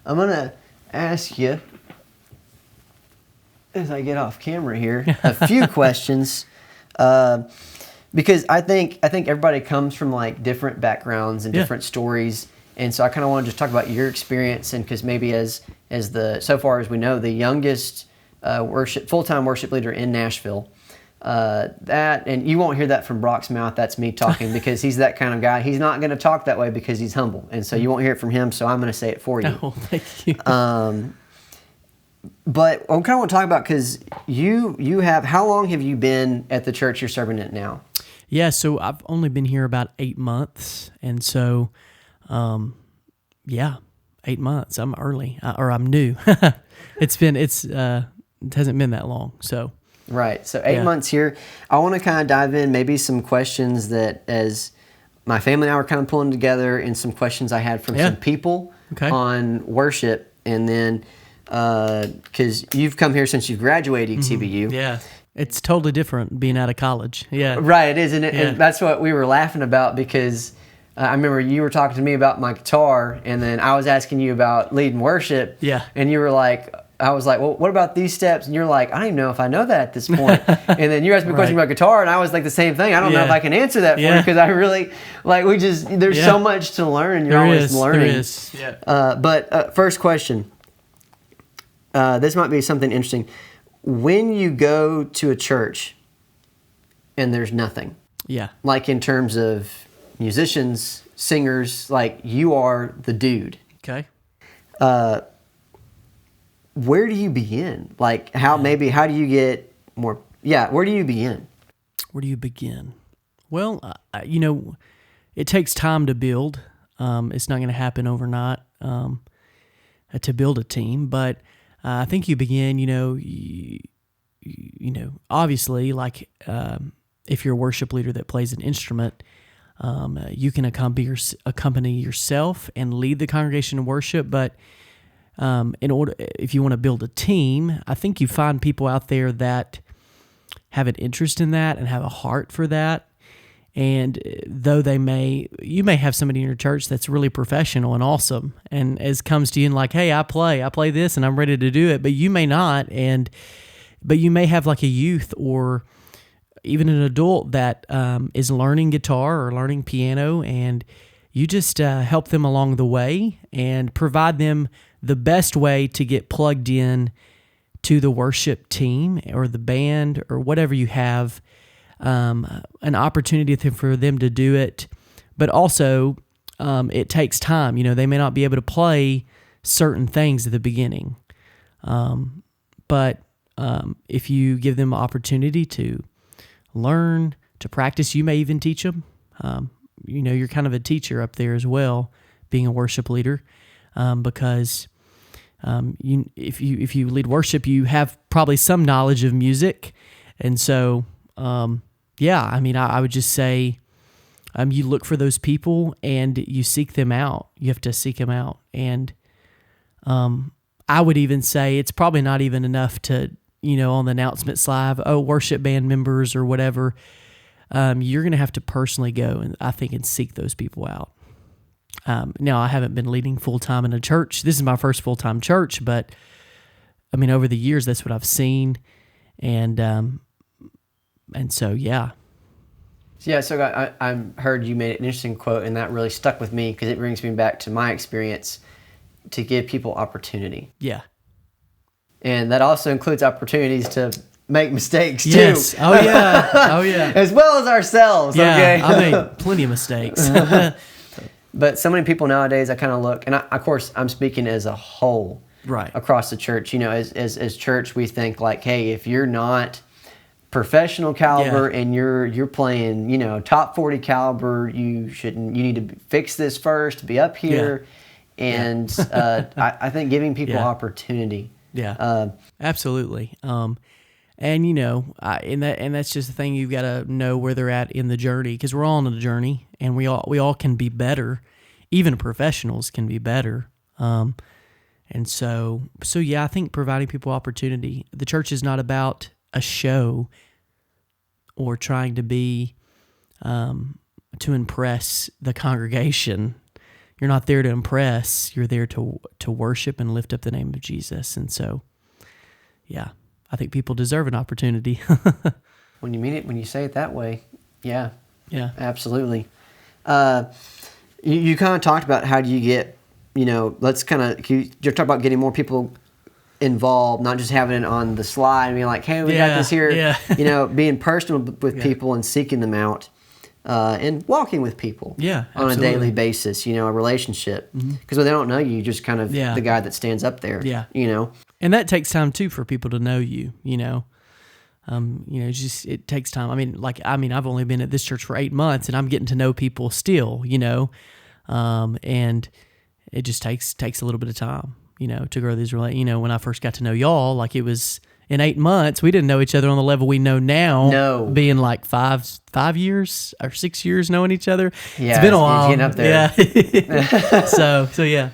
I'm going to ask you, as I get off camera here, a few questions. Because I think everybody comes from like different backgrounds and different stories. And so I kind of want to just talk about your experience, and because maybe as so far as we know, the youngest full-time worship leader in Nashville. And you won't hear that from Brock's mouth. That's me talking, because he's that kind of guy. He's not going to talk that way because he's humble, and so you won't hear it from him. So I'm going to say it for you. Oh, thank you. But I kind of want to talk about, because you have, how long have you been at the church you're serving at now? Yeah, so I've only been here about 8 months, and so, 8 months. I'm early, or I'm new. It hasn't been that long, so. Right, so 8 months here. I want to kind of dive in, maybe some questions that, as my family and I were kind of pulling together, and some questions I had from some people on worship, and then, because you've come here since you've graduated CBU. Yeah. It's totally different being out of college. Yeah. Right, it is. And that's what we were laughing about, because I remember you were talking to me about my guitar, and then I was asking you about leading worship. Yeah. And you were like, I was like, well, what about these steps? And you're like, I don't even know if I know that at this point. And then you asked me a question about guitar, and I was like the same thing. I don't know if I can answer that for you, because I really, like, there's so much to learn, and you're always learning. There is, yeah. But first question, this might be something interesting. When you go to a church and there's nothing, like in terms of musicians, singers, like you are the dude. Okay. Where do you begin? Like how do you get more? Yeah, where do you begin? Where do you begin? Well, it takes time to build. It's not going to happen overnight to build a team, but I think you begin, obviously, like if you're a worship leader that plays an instrument, you can accompany yourself and lead the congregation in worship. But if you want to build a team, I think you find people out there that have an interest in that and have a heart for that. And though you may have somebody in your church that's really professional and awesome, and as comes to you and like, hey, I play this and I'm ready to do it, but you may not, but you may have like a youth or even an adult that is learning guitar or learning piano, and you just help them along the way and provide them the best way to get plugged in to the worship team or the band or whatever you have. An opportunity for them to do it, but also it takes time. They may not be able to play certain things at the beginning, but if you give them an opportunity to learn, to practice, you may even teach them. You're kind of a teacher up there as well, being a worship leader, because if you lead worship, you have probably some knowledge of music, and so. I would just say you look for those people and you seek them out. You have to seek them out. And I would even say it's probably not even enough to, on the announcement slide, worship band members or whatever. You're going to have to personally go and seek those people out. Now, I haven't been leading full-time in a church. This is my first full-time church, but over the years, that's what I've seen. And so, yeah. Yeah, so I heard you made an interesting quote, and that really stuck with me because it brings me back to my experience to give people opportunity. Yeah. And that also includes opportunities to make mistakes, too. Yes. Oh, yeah. Oh, yeah. As well as ourselves, okay? I made plenty of mistakes. But so many people nowadays, I kind of look, and of course, I'm speaking as a whole. Right. Across the church. As church, we think like, hey, if you're not professional caliber and you're playing top 40 caliber, you need to fix this first, be up here. And I think giving people opportunity. Absolutely. And that's just the thing, you've got to know where they're at in the journey, because we're all on a journey and we all can be better. Even professionals can be better. And so I think providing people opportunity. The church is not about a show or trying to be to impress the congregation. you're not there to impress. You're there to worship and lift up the name of Jesus. And so, yeah, I think people deserve an opportunity. When you mean it, when you say it that way, yeah, absolutely. You kind of talked about how do you get, let's kind of, you're talking about getting more people involved, not just having it on the slide and being like, hey, we got this here, being personal with people and seeking them out. And walking with people on a daily basis, a relationship. Because when they don't know you, you're just kind of the guy that stands up there, And that takes time, too, for people to know you, it takes time. I've only been at this church for 8 months, and I'm getting to know people still, and it just takes a little bit of time, to grow these relationships. When I first got to know y'all, it was... In 8 months, we didn't know each other on the level we know now. No. Being 5 years or 6 years knowing each other. Yeah, it's been a while. Getting up there. Yeah. so yeah.